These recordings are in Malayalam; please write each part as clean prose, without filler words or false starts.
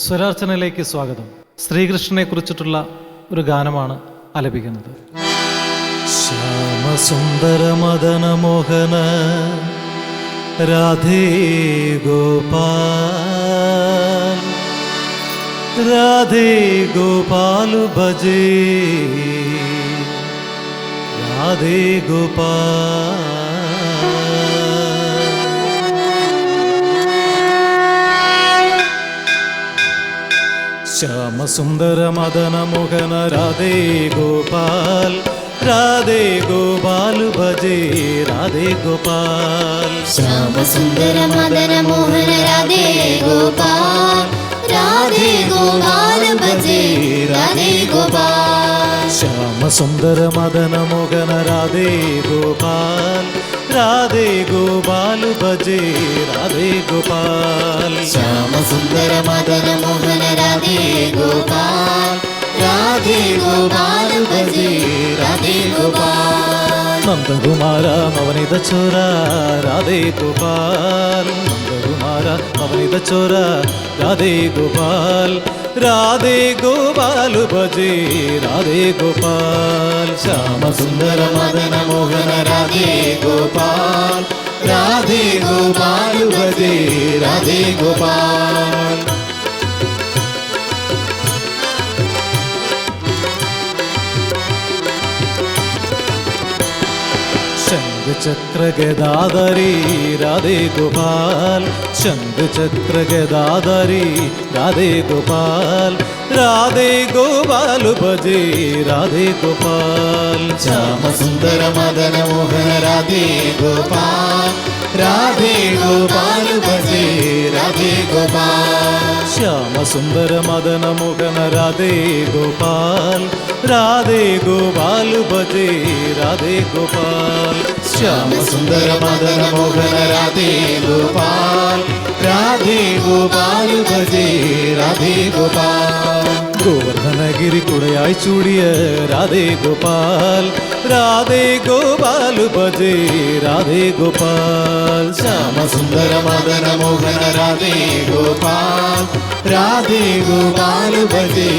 സ്വരാർച്ചനയിലേക്ക് സ്വാഗതം. ശ്രീകൃഷ്ണനെ കുറിച്ചിട്ടുള്ള ഒരു ഗാനമാണ് ആലപിക്കുന്നത്. ശ്യാമസുന്ദര മദന മോഹന രാധേ ഗോപാൽ, രാധേ ഗോപാലു ഭജേ, രാധേ ഗോപാൽ. ശ്യാമസുന്ദര മദന മോഹന രാധേ ഗോപാൽ, രാധേ ഗോപാലു ഭജേ, രാധേ ഗോപാൽ. ശ്യാമസുന്ദര മദന മോഹന രാധേ ഗോപാൽ, രാധേ ഗോപാൽ ഭജേ, രാധേ ഗോപാൽ. ശ്യാമസുന്ദര മദന മോഹന രാധേ ഗോപാൽ, രാധേ ഗോപാലു ഭജേ, രാധേ ഗോപാൽ. ശ്യാമസുന്ദര മദന മോഹന രാധേ ഗോപാൽ, രാധേ ഗോപാൽ ഭജേ, രാധേ ഗോപാൽ. നന്ദകുമാര നവനിത ചോര രാധേ ഗോപാൽ, നന്ദകുമാര നവനിത ചോര രാധേ ഗോപാൽ, രാധേ ഗോപാലു ഭജേ, രാധേ ഗോപാൽ. ശ്യാമസുന്ദര മദന മോഹന രാധേ ഗോപാൽ, രാധേ ഗോപാൽ ഭജേ, രാധേ ഗോപാൽ. ശംഖചക്ര ഗദാധരി രാധേ ഗോപാൽ, ശംഖചക്ര ഗദാധരി രാധേ ഗോപാൽ, രാധേ ഗോപാലു ഭജേ, രാധേ ഗോപാൽ. ശ്യാമസുന്ദര മദന മോഹന രാധേ ഗോപാൽ, രാധേ ഗോപാൽ ഭജേ, രാധേ ഗോപാൽ. ശ്യാമസുന്ദര മദന മോഹന രാധേ ഗോപാൽ, രാധേ ഗോപാലു ഭജേ, രാധേ ഗോപാൽ. ശ്യാമസുന്ദര മദന മോഹന രാധേ ഗോപാൽ, രാധേ ഗോപാൽ ഭജേ, രാധേ ഗോപാൽ. ഗോവർദ്ധനഗിരി കുടയായി ചൂടിയ രാധേ ഗോപാൽ, രാധേ ഗോപാലു ഭജേ, രാധേ ഗോപാൽ. ശ്യാമസുന്ദര മദന മോഹന രാധേ ഗോപാൽ, രാധേ ഗോപാൽ ഭജേ,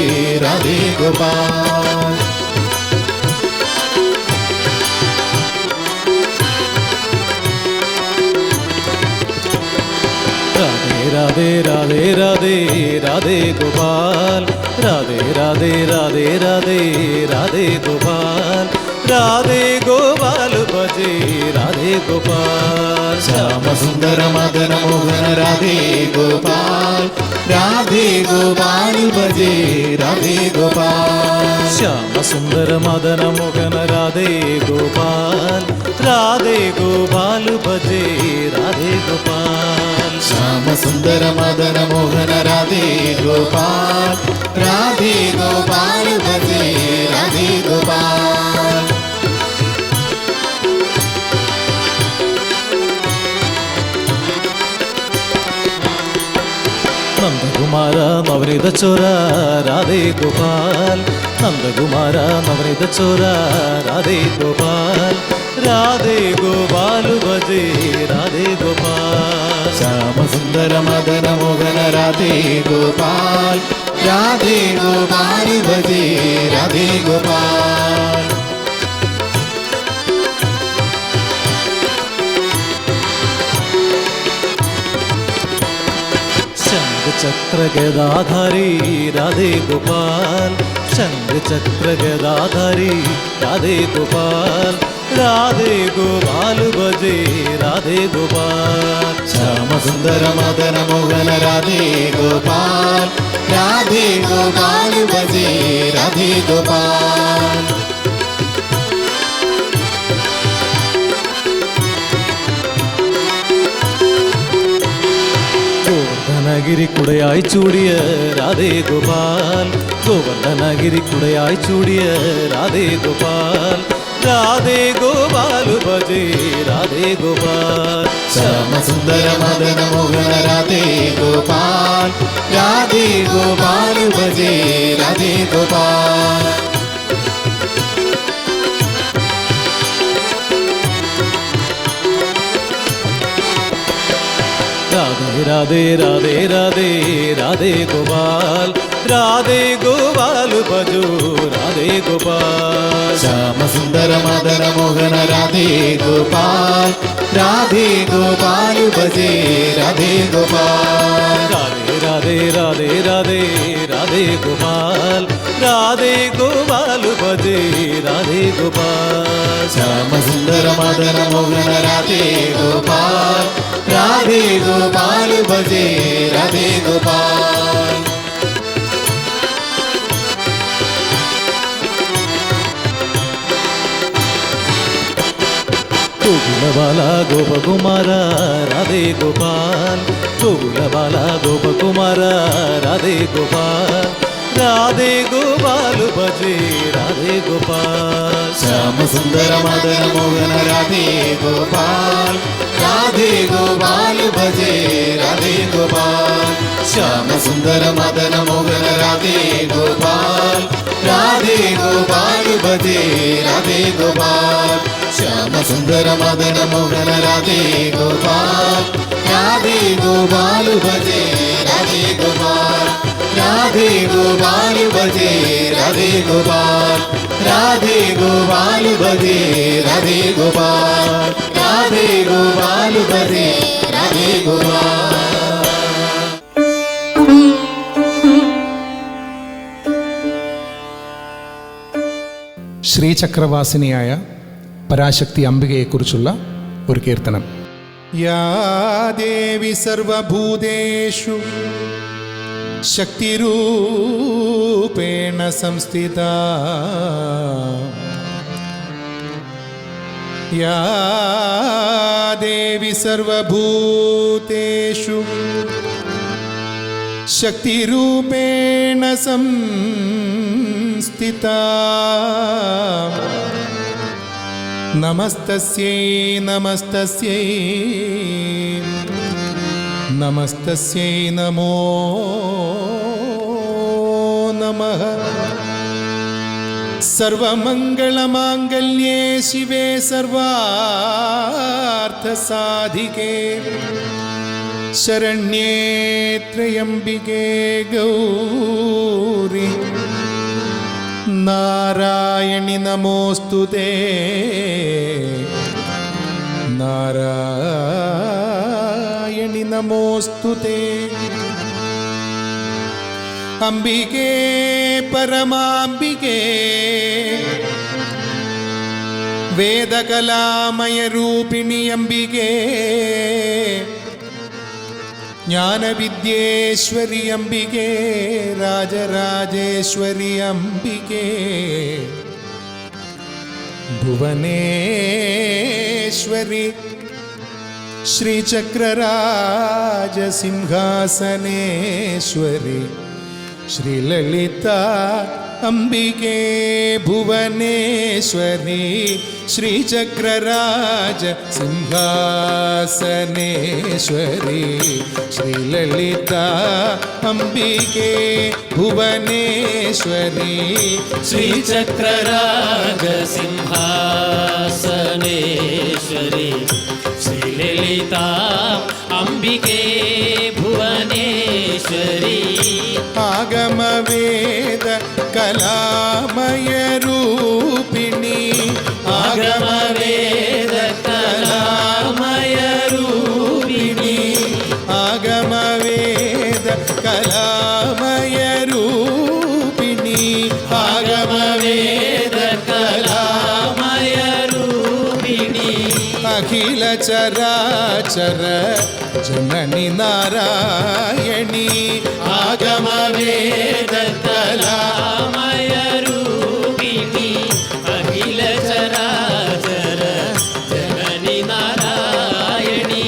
രാധേ ഗോപാൽ. രാധേ രാധേ രാധേ രാധേ ഗോപാൽ, രാധേ രാധേ രാധേ രാധേ രാധേ ഗോപാൽ, രാധേ ഗോപാലു ഭജേ, രാധേ ഗോപാൽ. ശ്യാമസുന്ദര മദന മോഹന രാധേ ഗോപാൽ, രാധേ ഗോപാൽ ഭജേ, രാധേ ഗോപാൽ. ശ്യാമസുന്ദര മദന മോഹന രാധേ ഗോപാൽ, രാധേ ഗോപാലു ഭജേ, രാധേ ഗോപാൽ. ശ്യാമസുന്ദര മദന മോഹന രാധേ ഗോപാൽ, രാധേ ഗോപാൽ ഭജേ, രാധേ ഗോപാൽ. നന്ദകുമാര നവനിത ചോര രാധേ ഗോപാൽ, നന്ദകുമാര നവനിത ചോര രാധേ ഗോപാൽ, രാധേ ഗോപാലു ഭജേ, രാധേ ഗോപാൽ. ശ്യാമസുന്ദര മദന മോഹന രാധേ ഗോപാൽ, രാധേ ഗോപാൽ ഭജേ, രാധേ ഗോപാൽ. ശംഖചക്ര ഗദാധരി രാധേ ഗോപാൽ, ശംഖചക്ര ഗദാധരി രാധേ ഗോപാൽ, രാധേ ഗോപാലു ഭജേ, രാധേ ഗോപാൽ. ശ്യാമസുന്ദര മദന മോഹന രാധേ ഗോപാൽ, രാധേ ഗോപാൽ ഭജേ, രാധേ ഗോപാൽ. ഗോവർദ്ധനഗിരി കുടയായി ചൂടിയ രാധേ ഗോപാൽ, ഗോവർദ്ധനഗിരി കുടയായി ചൂടിയ രാധേ ഗോപാൽ, രാധേ ഗോപാലു ഭജേ, രാധേ ഗോപാൽ. ശ്യാമസുന്ദര മദന മോഹന രാധേ ഗോപാൽ, രാധേ ഗോപാൽ ഭജേ, രാധേ ഗോപാൽ. राधे राधे राधे राधे गोपाल राधे गोपाल भजो राधे गोपाल श्याम सुंदर मदन मोहन राधे गोपाल भजे राधे गोपाल राधे राधे राधे राधे गोपाल भजे राधे गोपाल श्याम सुंदर मदन मोहन राधे गोपाल भजे राधे गोपाल गोकुलबाला गोपकुमार राधे गोपाल गोकुलबाला गोपकुमार राधे गोपाल भजे राधे गोपाल श्याम सुंदर मदन मोहन राधे गोपाल भजे राधे गोपाल श्याम सुंदर मदन मोहन राधे गोपाल भजे राधे गोपाल श्याम सुंदर मदन मोहन राधे गोपाल भजे राधे गोपाल भजे राधे गोपाल भजे राधे गोपाल भजे राधे गोपाल ശ്രീചക്രവാസിനിയായ പരാശക്തി അംബികയെക്കുറിച്ചുള്ള ഒരു കീർത്തനം. യാ ദേവി സർവഭൂതേഷു ശക്തിരൂപേണ സംസ്ഥിത യാ ദേവി സർവഭൂതേഷു ശക്തിരൂപേണ സംസ്ഥിതാ നമസ്തസ്യൈ നമസ്തസ്യൈ നമസ്തസ്യൈ നമോ നമഃ സർവമംഗളമാംഗല്യേ ശിവേ സർവാർത്ഥസാധികേ ശരണ്യേ ത്രയംബികേ ഗൗരി നാരായണി നമോസ്തുതേ നാരായണി നമോസ്തുതേ അംബികേ പരമാംബികേ വേദകലാമയരൂപിണി അംബികേ ജ്ഞാനവിദ്യേശ്വരി അംബികേ രാജരാജേശ്വരി അംബികേ ഭുവനേശ്വരി ശ്രീചക്രരാജസിംഹാസനേശ്വരി ശ്രീലളിത അംബികേ ഭുവനേശ്വരി ശ്രീചക്രരാജ സിംഹാസനേശ്വരി ശ്രീലളിത അംബികേ ഭുവനേശ്വരി ശ്രീചക്രരാജ സിംഹാസനേശ്വരി ശ്രീലളിത അംബികേ ഭുവനേശ്വരി ആഗമവേദ കലാമയ രൂപിണി ആഗമവേദ കലാമയ രൂപിണി ആഗമവേദ കലാമയ രൂപിണി ആഗമവേദ കലാമയ രൂപിണി അഖില ചരാചര ജനനി നാരായണി ആഗമവേദ കലാമയ രൂപിണി അഖില ചരാചര ജനനി നാരായണി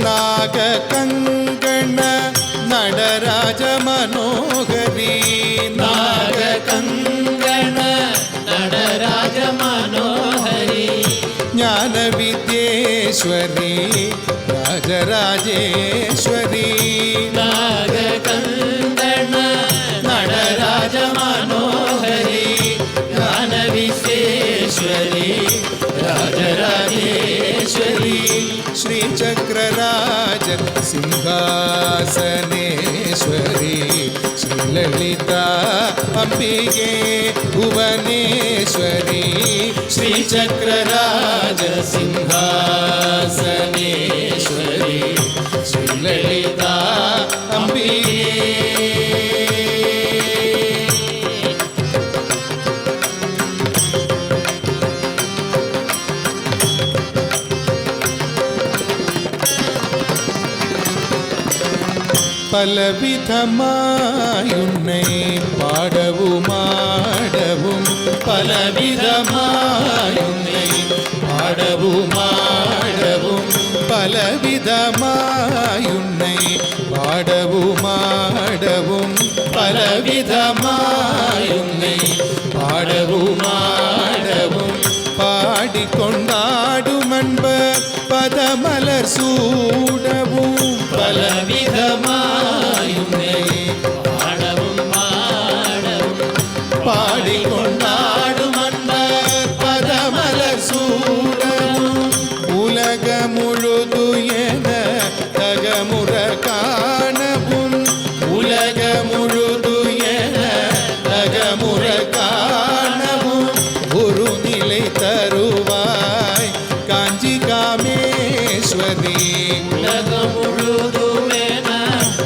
നാഗകങ്കണ നടരാജ മനോഹരി നാഗകങ്കണ നടരാജ മനോഹരി ജ്ഞാനവിദ്യേശ്വരി രാജരാജേശ്വരി നാഗകങ്കണ നടരാജ മനോഹരി ജ്ഞാനവിശ്വേശ്വരി രാജരാജേശ്വരി ശ്രീചക്രരാജ ಸಿಂಹಾಸನೇಶ್ವರಿ ಶ್ರೀಲಲಿತಾ ಅಂಬಿಗೆ ಭುವನೇಶ್ವರಿ ಶ್ರೀಚಕ್ರರಾಜ ಸಿಂಹಾಸನೇಶ್ವರಿ ಶ್ರೀಲಲಿತಾ ಅಂಬಿಗೆ பலவிதமாயுன்னை பாடவும் ஆடவும் பலவிதமாயுன்னை பாடவும் ஆடவும் பலவிதமாயுன்னை பாடவும் ஆடவும் பலவிதமாயுன்னை பாடவும் ஆடவும் பாடிக்கொண்டாடும் அன்பர் பதமலர் சூடவும் பலவிதமாயுன்னை பாடவும் ஆடவும் பாடிக்கொண்டாடும் அன்பர் பதமலர் சூடவும் உலக முழுது என தகமுற காணவும் உலக முழுது என தகமுற காணவும் ஒரு நிலை தருவாய் காஞ்சி காமேஸ்வரி உலகம் முழுதுமென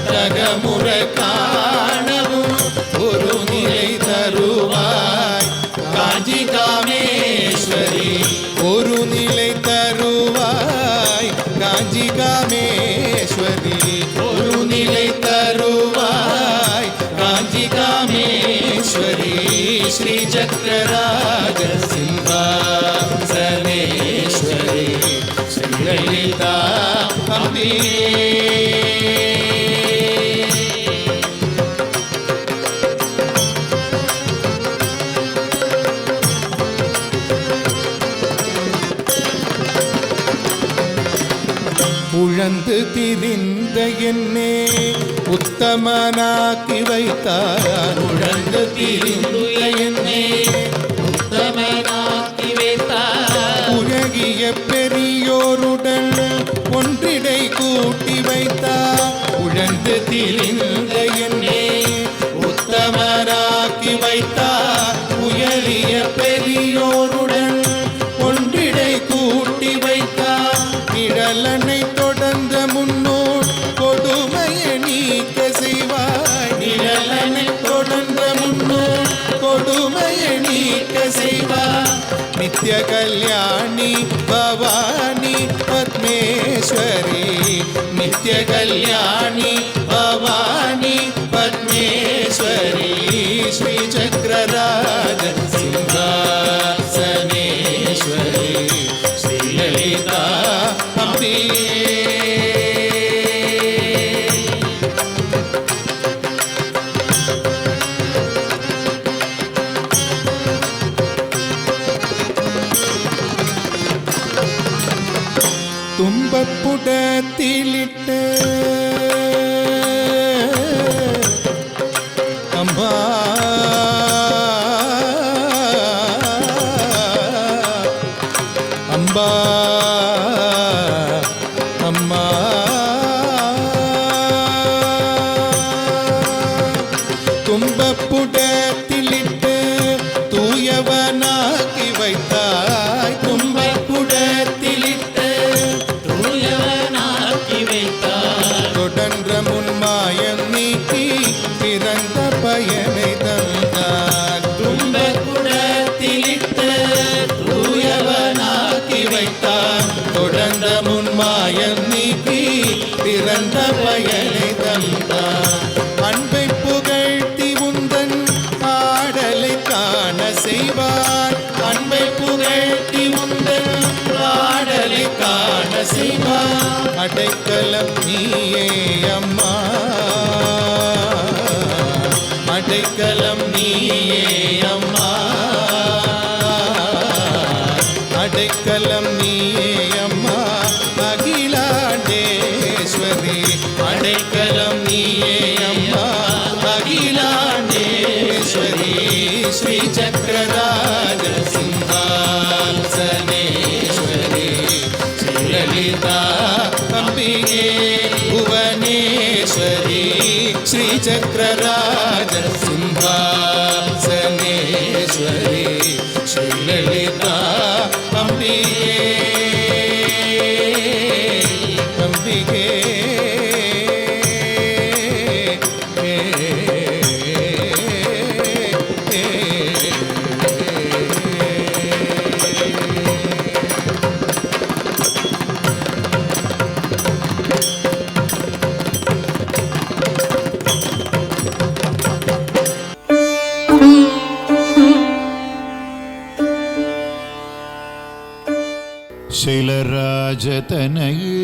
தகமுற காணவும் ஒரு நிலை தருவாய் காஞ்சி காமேஸ்வரி ஒரு நிலை தருவாய் காஞ்சி காமேஸ்வரி ஒரு நிலை தருவாய் காஞ்சி காமேஸ்வரி ஸ்ரீசக்கரராஜ சிம்ஹாசனேஸ்வரி ஸ்ரீலலிதா அம்பிகே உழந்து திரிந்த என்னே உத்தமனாக்கி வைத்தார் உழந்து திரிந்து என்னை உத்தமனாக்கி வைத்தார் உலகிய பெரியோருடன் ஒன்றிடை கூட்டி வைத்தார் உழந்து திரிந்த என்னே உத்தமனாக்கி வைத்தார் உயரிய பெரியோருடன் ஒன்றிடை கூட்டி வைத்தார் நிழலனை தொடர்ந்த முன்னோர் கொடுமையை நீக்க செய்வாய் நிழலனை தொடர்ந்த முன்னோர் கொடுமையை நீக்க செய்வாய் நித்ய கல்யாணி பவானி பத்மேஸ்வரி நித்ய கல்யாணி பவானி பத்மேஸ்வரி ஸ்ரீ சக்கரராஜ சிம்ஹாசனேஸ்வரி ஸ்ரீலலிதா அம்பிகே துன்பப்புடத்திலிட்டு அம்மா அம்பா அம்மா துன்பப்புடத்திலிட்டு தூயவனாக்கி வைத்தாய் துன்பப்புடத்திலிட்டு தூயவனாக்கி வைத்தார் தொடர்ந்த முன்மாயம் நீக்கி பிறந்த பயனை தந்தார் துன்பக்குடத்திலிட்டு தூயவனாக்கி வைத்தார் தொடர்ந்த முன்மாயம் நீக்கி பிறந்த பயனை தந்தார் அன்பை புகழ்த்தி உந்தன் ஆடலை காண செய்வார் அன்பை புகழ்த்தி உந்தன் ஆடலை காண செய்வார் அடைக்கலம் நீயே அம்மா அடைக்கலம் நீயே அம்மா அடைக்கலம் நீயே அம்மா அகிலாண்டேஸ்வரி அடைக்கலம் நீயே அம்மா அகிலாண்டேஸ்வரி ஸ்ரீ சக்கரராஜ சிம்ஹாசனேஸ்வரி ஸ்ரீலலிதா அம்பிகே ശ്രീചക്രരാജ സിംഹാസനേശ്വരി ശ്രീലളിത അംബികേ അംബികേ ശൈലരാജതനയേ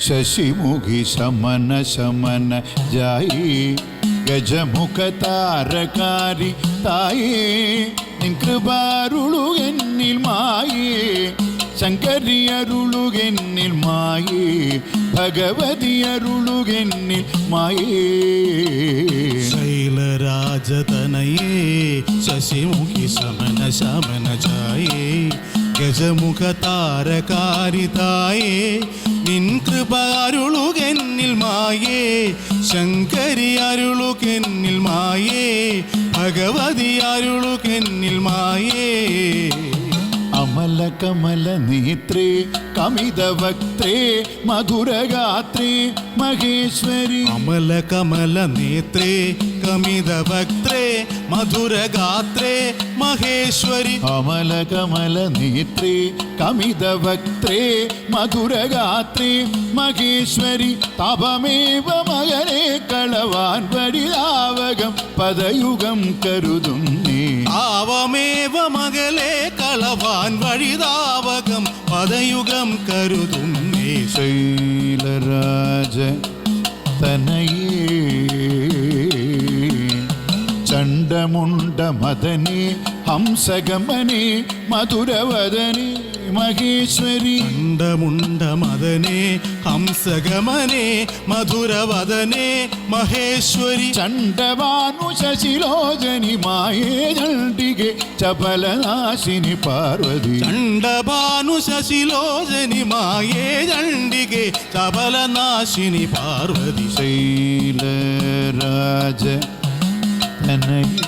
ശശിമുഖി ശമന ശമന ജായേ ഗജമുഖ താരകാരി തായേ നിൻ കൃപാരുളുകെന്നിൽ മായേ ശങ്കരി അരുളുകെന്നിൽ മായേ ഭഗവതി അരുളുകെന്നിൽ മായേ ശൈലരാജതനയേ ശശിമുഖി ശമന ശമന ജായേ ഗജമുഖ താരകാരിതായേ നിൻ കൃപ അരുളുകെന്നിൽ മായേ ശങ്കരി അരുളുകെന്നിൽ മായേ ഭഗവതി അരുളുകെന്നിൽ മായേ അമല കമല നേത്രേ കമിത വക്ത്രേ മധുരഗാത്രേ മഹേശ്വരി അമല കമല നേത്രേ കമിത വക്ത്രേ മധുരഗാത്രേ മഹേശ്വരി അമല കമല നേത്രേ കമിത വക്ത്രേ മധുരഗാത്രേ മഹേശ്വരി തപമേവ മകനെ കളവാൻ വടിലാവകം പദയുഗം കരുതുന്നേ ആവമേവ മകളെ കളവാൻ വഴിതാവകം പദയുഗം കരുതുന്നേ ശൈലരാജ തനയേ ചണ്ഡമുണ്ട മദനേ ഹംസഗമനേ മധുരവദനേ മഹേശ്വരി ചണ്ഡമുണ്ട മദനേ ഹംസഗമനേ മധുരവദനേ മഹേശ്വരി ചണ്ഡവാനു ശശിലോചനി മായേ ചണ്ഡികെ ചപലനാശിനി പാർവതി ചണ്ഡഭാനു ശശിലോചനി മായേ ചണ്ഡികെ ചപലനാശിനി പാർവതി ശൈലരാജ തനയേ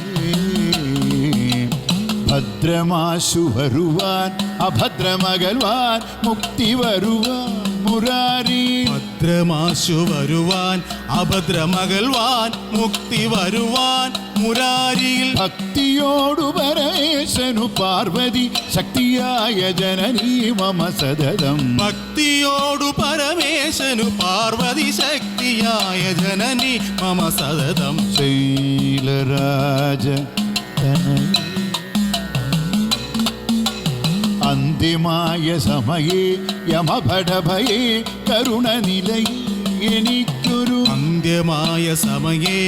ഭദ്രമാശു വരുവാൻ അഭദ്രമകൽവാൻ മുക്തി വരുവാൻ മുരാരി ഭദ്രമാശു വരുവാൻ അഭദ്രമകൽവാൻ മുക്തി വരുവാൻ മുരാരിയിൽ ഭക്തിയോടു പരമേശനു പാർവതി ശക്തിയായ ജനനീ മമ സതതം ഭക്തിയോടു പരമേശനു പാർവതി ശക്തിയായ ജനനി മമ സതതം ശൈലരാജ തനയേ അന്തിമായ സമയേ യമഭടഭയേ കരുണനിലയേ എനിക്കൊരു അന്ത്യമായ സമയേ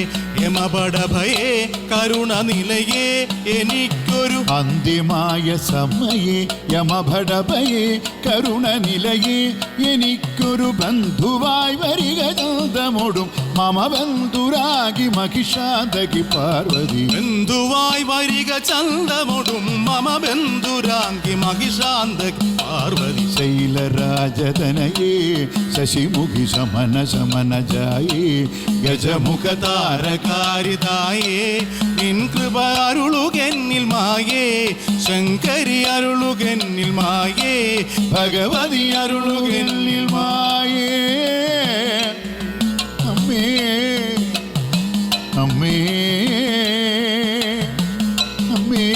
യമപടഭയേ കരുണനിലയേ എനിക്കൊരു അന്തിമായ സമയേ യമഭടഭയേ കരുണനിലയേ എനിക്കൊരു ബന്ധുവായി വരിക ചന്തമോടും മമ ബന്ധുരാഗി മഹിഷാന്തകി പാർവതി ബന്ധുവായി വരിക ചന്തമൊടും മമ ബന്ധുരാങ്കി മഹിഷാന്തകി പാർവതി ശൈലരാജതനയേ ശശിമുഖി ശമന ശമന ജായേ ഗജമുഖ താരകാരിതായേ നിൻ കൃപ അരുളുകെന്നിൽ മായേ ശങ്കരി അരുളുകെന്നിൽ മായേ ഭഗവതി അരുളുകെന്നിൽ മായേ അമ്മേ അമ്മേ അമ്മേ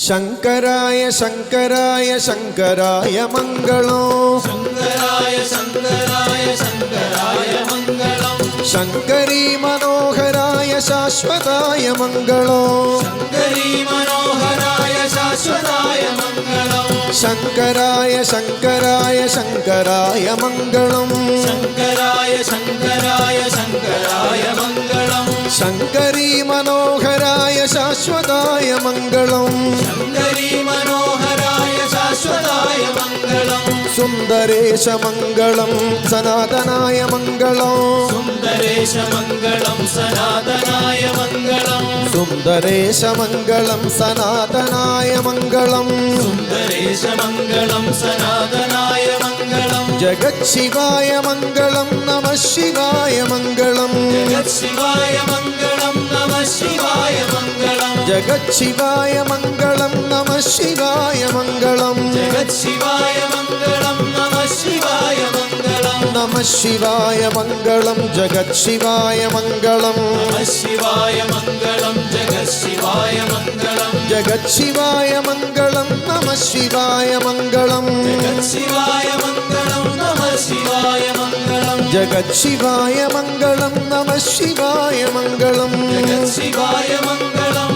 ശങ്കരായ ശങ്കരായ ശങ്കരായ മംഗളം ശങ്കരായ ശങ്കരായ ശങ്കരായ മംഗളം ശങ്കരീ മനോഹരായ ശാശ്വതായ മംഗളം ശങ്കരീ മനോഹരായ ശാശ്വതായ മംഗളം ശങ്കരായ ശങ്കരായ ശങ്കരായ മംഗളം ശങ്കരായ ശങ്കരായ ശങ്കരായ മംഗളം ശങ്കരീ മനോഹരായ ശാശ്വതായ മംഗളം ശങ്കരീ മനോഹരായ ശാശ്വതായ മംഗളം സുന്ദരേശമംഗളം സനാതനായ മംഗളം സുന്ദരേശമംഗളം സനാതനായ മംഗളം സുന്ദരേശമംഗളം സനാതനായ മംഗളം സുന്ദരേശമംഗളം സനാതനായ മംഗളം ജഗത്ശിവായ മംഗളം നമഃ ശിവായ മംഗളം ജഗത്ശിവായ മംഗളം നമഃ ശിവായ മംഗളം ജഗത്ശിവായ മംഗളം നമഃ ശിവായ മംഗളം ജഗത്ശിവായ മംഗളം നമഃ ശിവായ മംഗളം നമഃ ശിവായ മംഗളം ജഗത്ശിവായ മംഗളം നമഃ ശിവായ മംഗളം ജഗത്ശിവായ മംഗളം ജഗത്ശിവായ മംഗളം നമഃ ശിവായ മംഗളം ജഗത്ശിവായ മംഗളം നമഃ ശിവായ മംഗളം ജഗത്ശിവായ മംഗളം നമഃ ശിവായ മംഗളം ജഗത്ശിവായ മംഗളം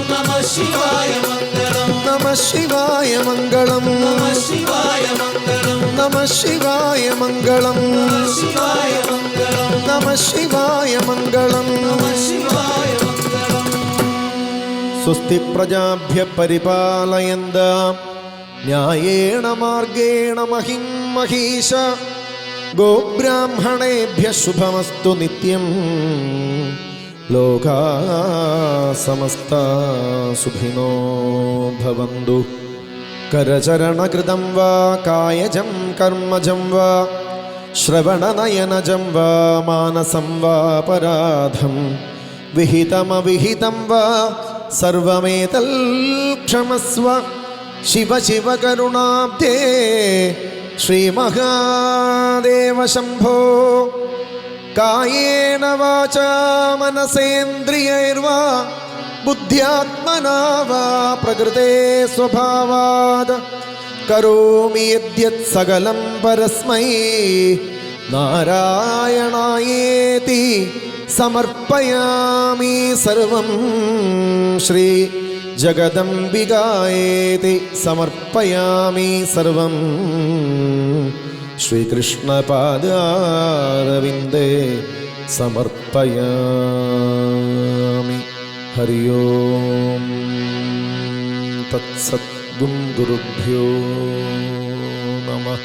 നമഃ ശിവായ മംഗളം നമഃ ശിവായ മംഗളം നമഃ ശിവായ മംഗളം നമഃ ശിവായ മംഗളം നമഃ ശിവായ മംഗളം നമഃ ശിവായ മംഗളം നമഃ ശിവായ മംഗളം സ്വസ്തി പ്രജാഭ്യ പരിപാലയന്താം ന്യായേണ മാർഗേണ മഹിം മഹീശ ഗോബ്രാഹ്മണേഭ്യ ശുഭമസ്തു നിത്യം ലോകാ സമസ്താ സുഖിനോ ഭവന്തു കരചരണകൃതം വാ കായജം കർമ്മജം വാ ശ്രവണനയനജം വാ മാനസം വാ പരാധം വിഹിതമവിഹിതം വാ സർവമേതൽ ക്ഷമസ്വ ശിവ ശിവ കരുണാബ്ധേ ശ്രീമഹാദേവ ശംഭോ കായേന വാചാ മനസേന്ദ്രിയൈർവാ ബുദ്ധ്യാത്മനാ വാ പ്രകൃതേ സ്വഭാവാത് കരോമി യദ്യത് സകലം പരസ്മൈ നാരായണായേതി സമർപ്പയാമി സർവം ശ്രീ ജഗദംബികായേതി സമർപ്പയാമി സർവം ശ്രീകൃഷ്ണപാദാരവിന്ദേ സമർപ്പയാമി. ഹരി ഓം തത്സത്. ഗുരുഭ്യോ നമഃ.